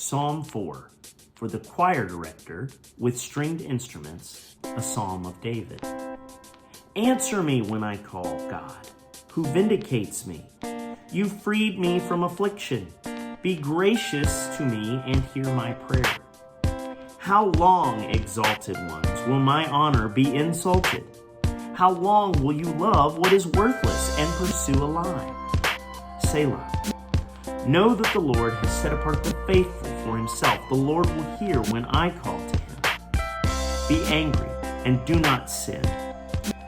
Psalm 4, for the choir director with stringed instruments, a psalm of David. Answer me when I call, God, who vindicates me. You freed me from affliction. Be gracious to me and hear my prayer. How long, exalted ones, will my honor be insulted? How long will you love what is worthless and pursue a lie? Selah. Know that the Lord has set apart the faithful for himself. The Lord will hear when I call to him. Be angry and do not sin.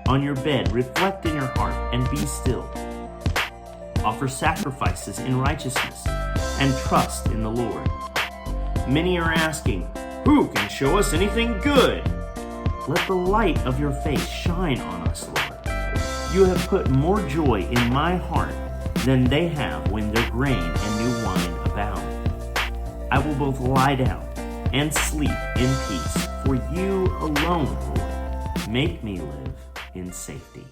On your bed, reflect in your heart and be still. Offer sacrifices in righteousness and trust in the Lord. Many are asking, who can show us anything good? Let the light of your face shine on us, Lord. You have put more joy in my heart than they have when their grain and new wine abound. I will both lie down and sleep in peace, for you alone, Lord, make me live in safety.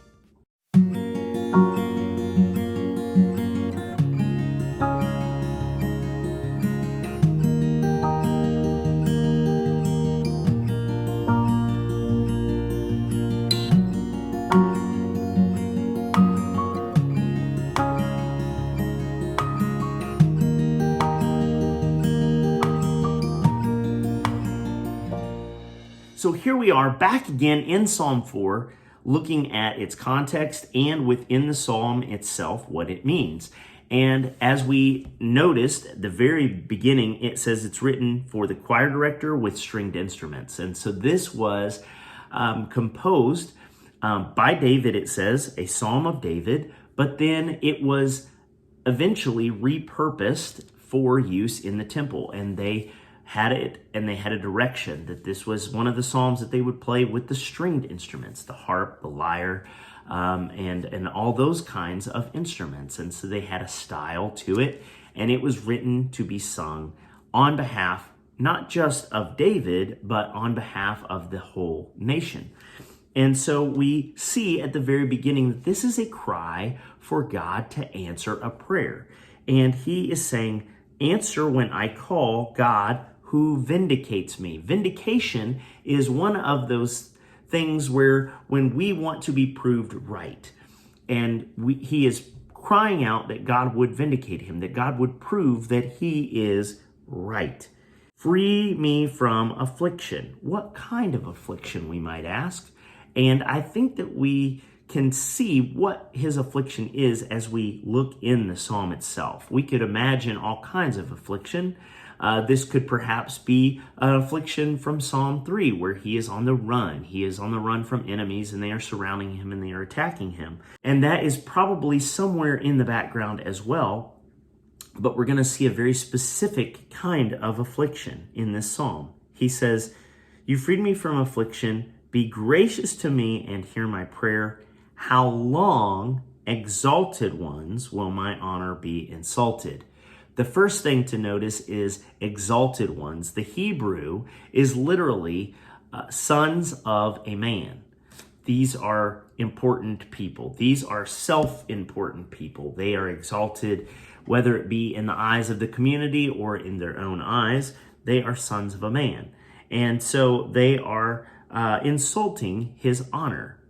So here we are back again in Psalm 4, looking at its context and within the psalm itself, what it means. And as we noticed at the very beginning, it says it's written for the choir director with stringed instruments. And so this was composed by David, it says, a psalm of David, but then it was eventually repurposed for use in the temple. And they had it, and they had a direction that this was one of the psalms that they would play with the stringed instruments, the harp, the lyre, and all those kinds of instruments. And so they had a style to it, and it was written to be sung on behalf, not just of David, but on behalf of the whole nation. And so we see at the very beginning that this is a cry for God to answer a prayer. And he is saying, answer when I call, God, who vindicates me. Vindication is one of those things where when we want to be proved right, and he is crying out that God would vindicate him, that God would prove that he is right. Free me from affliction. What kind of affliction, we might ask? And I think that we can see what his affliction is as we look in the psalm itself. We could imagine all kinds of affliction. This could perhaps be an affliction from Psalm 3, where he is on the run. He is on the run from enemies, and they are surrounding him and they are attacking him. And that is probably somewhere in the background as well. But we're going to see a very specific kind of affliction in this psalm. He says, you freed me from affliction. Be gracious to me and hear my prayer. How long, exalted ones, will my honor be insulted? The first thing to notice is exalted ones. The Hebrew is literally sons of a man. These are important people. These are self-important people. They are exalted, whether it be in the eyes of the community or in their own eyes. They are sons of a man. And so they are insulting his honor.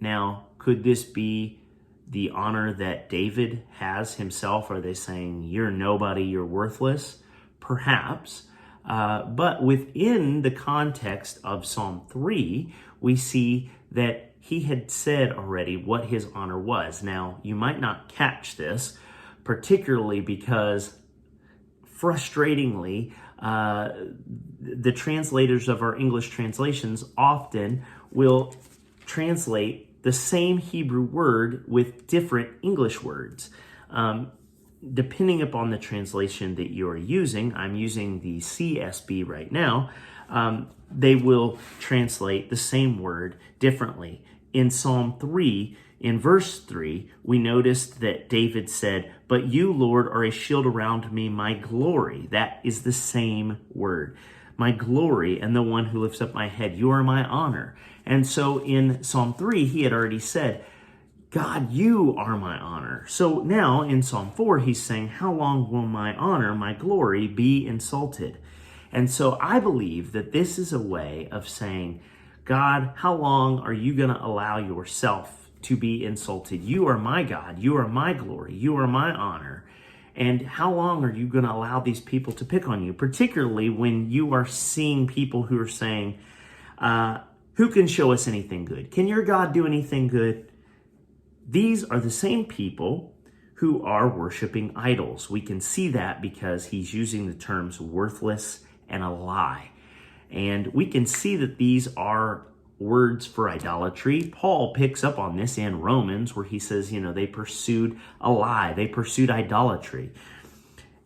Now, could this be the honor that David has himself? Are they saying, you're nobody, you're worthless? Perhaps. But within the context of Psalm 3, we see that he had said already what his honor was. Now, you might not catch this, particularly because, frustratingly, the translators of our English translations often will translate the same Hebrew word with different English words. Depending upon the translation that you're using, I'm using the CSB right now, they will translate the same word differently. In Psalm 3, in verse 3, we noticed that David said, but you, Lord, are a shield around me, my glory. That is the same word. My glory and the one who lifts up my head. You are my honor. And so in Psalm 3, he had already said, God, you are my honor. So now in Psalm 4, he's saying, how long will my honor, my glory be insulted? And so I believe that this is a way of saying, God, how long are you going to allow yourself to be insulted? You are my God. You are my glory. You are my honor. And how long are you going to allow these people to pick on you, particularly when you are seeing people who are saying, who can show us anything good? Can your God do anything good? These are the same people who are worshiping idols. We can see that because he's using the terms worthless and a lie. And we can see that these are words for idolatry. Paul picks up on this in Romans, where he says, they pursued a lie. They pursued idolatry.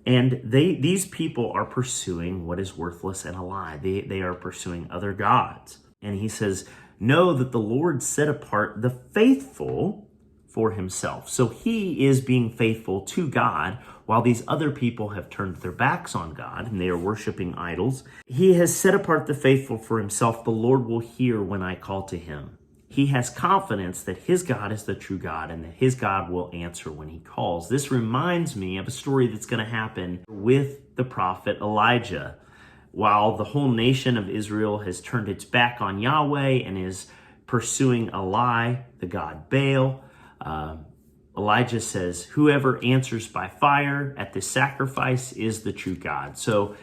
And these people are pursuing what is worthless and a lie. They are pursuing other gods. And he says, know that the Lord set apart the faithful for himself. So he is being faithful to God while these other people have turned their backs on God and they are worshiping idols. He has set apart the faithful for himself. The Lord will hear when I call to him. He has confidence that his God is the true God and that his God will answer when he calls. This reminds me of a story that's going to happen with the prophet Elijah. While the whole nation of Israel has turned its back on Yahweh and is pursuing a lie, the god Baal, Elijah says, whoever answers by fire at this sacrifice is the true God. So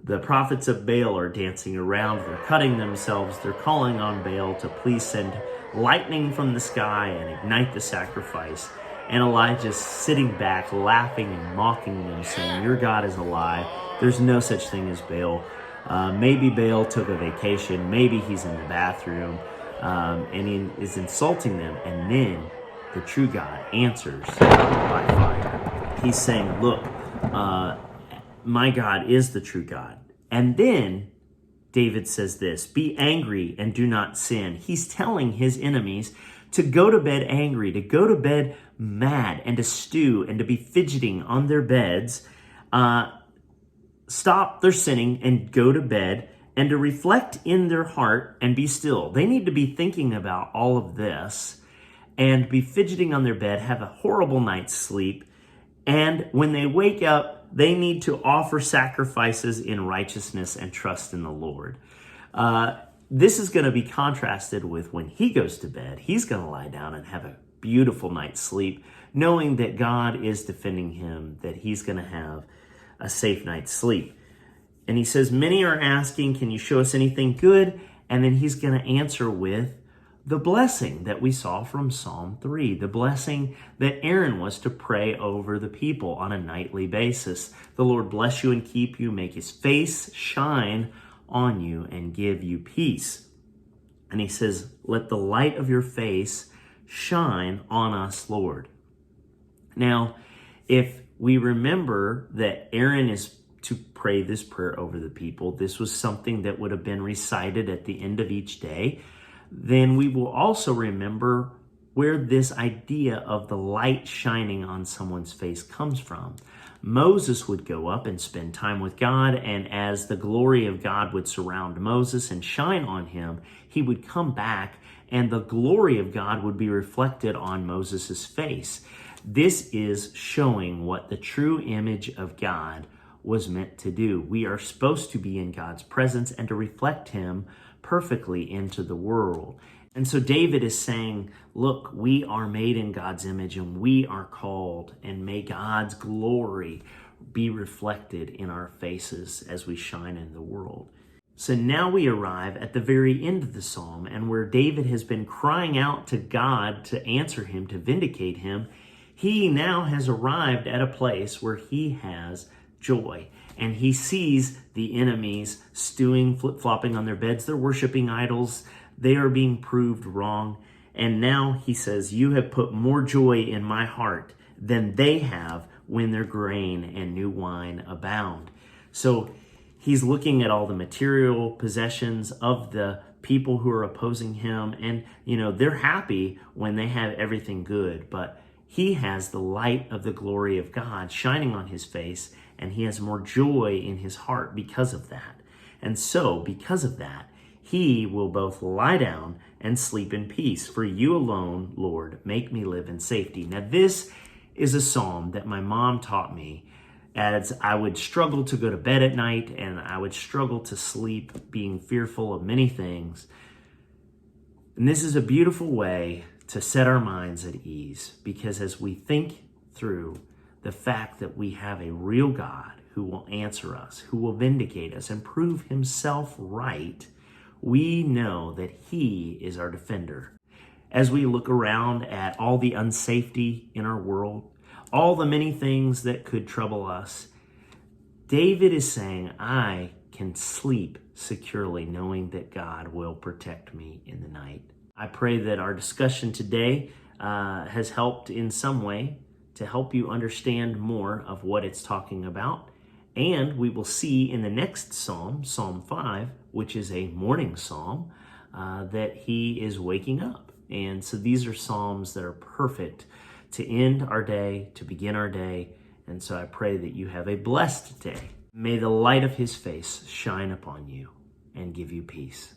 the prophets of Baal are dancing around, they're cutting themselves, they're calling on Baal to please send lightning from the sky and ignite the sacrifice. And Elijah's sitting back, laughing and mocking them, saying, your God is a lie. There's no such thing as Baal. Maybe Baal took a vacation. Maybe he's in the bathroom. And he is insulting them. And then the true God answers by fire. He's saying, look, my God is the true God. And then David says this, be angry and do not sin. He's telling his enemies to go to bed angry, to go to bed mad, and to stew, and to be fidgeting on their beds. Stop their sinning and go to bed, and to reflect in their heart and be still. They need to be thinking about all of this and be fidgeting on their bed, have a horrible night's sleep. And when they wake up, they need to offer sacrifices in righteousness and trust in the Lord. This is going to be contrasted with when he goes to bed. He's going to lie down and have a beautiful night's sleep, knowing that God is defending him, that he's going to have a safe night's sleep. And he says, many are asking, can you show us anything good? And then he's going to answer with the blessing that we saw from Psalm 3, the blessing that Aaron was to pray over the people on a nightly basis. The Lord bless you and keep you, make his face shine on you and give you peace. And he says, let the light of your face shine on us, Lord. Now, if we remember that Aaron is to pray this prayer over the people, this was something that would have been recited at the end of each day, then we will also remember where this idea of the light shining on someone's face comes from. Moses would go up and spend time with God, and as the glory of God would surround Moses and shine on him, he would come back and the glory of God would be reflected on Moses' face. This is showing what the true image of God was meant to do. We are supposed to be in God's presence and to reflect him perfectly into the world. And so David is saying, look, we are made in God's image and we are called, and may God's glory be reflected in our faces as we shine in the world. So now we arrive at the very end of the psalm, and where David has been crying out to God to answer him, to vindicate him, he now has arrived at a place where he has joy. And he sees the enemies stewing, flip-flopping on their beds. They're worshiping idols. They are being proved wrong. And now he says, you have put more joy in my heart than they have when their grain and new wine abound. So he's looking at all the material possessions of the people who are opposing him. And, they're happy when they have everything good. But he has the light of the glory of God shining on his face, and he has more joy in his heart because of that. And so, because of that, He will both lie down and sleep in peace. For you alone, Lord, make me live in safety. Now, this is a psalm that my mom taught me as I would struggle to go to bed at night and I would struggle to sleep, being fearful of many things. And this is a beautiful way to set our minds at ease, because as we think through the fact that we have a real God who will answer us, who will vindicate us and prove himself right, we know that he is our defender. As we look around at all the unsafety in our world, all the many things that could trouble us, David is saying, I can sleep securely knowing that God will protect me in the night. I pray that our discussion today has helped in some way to help you understand more of what it's talking about. And we will see in the next psalm, Psalm 5, which is a morning psalm, that he is waking up. And so these are psalms that are perfect to end our day, to begin our day. And so I pray that you have a blessed day. May the light of his face shine upon you and give you peace.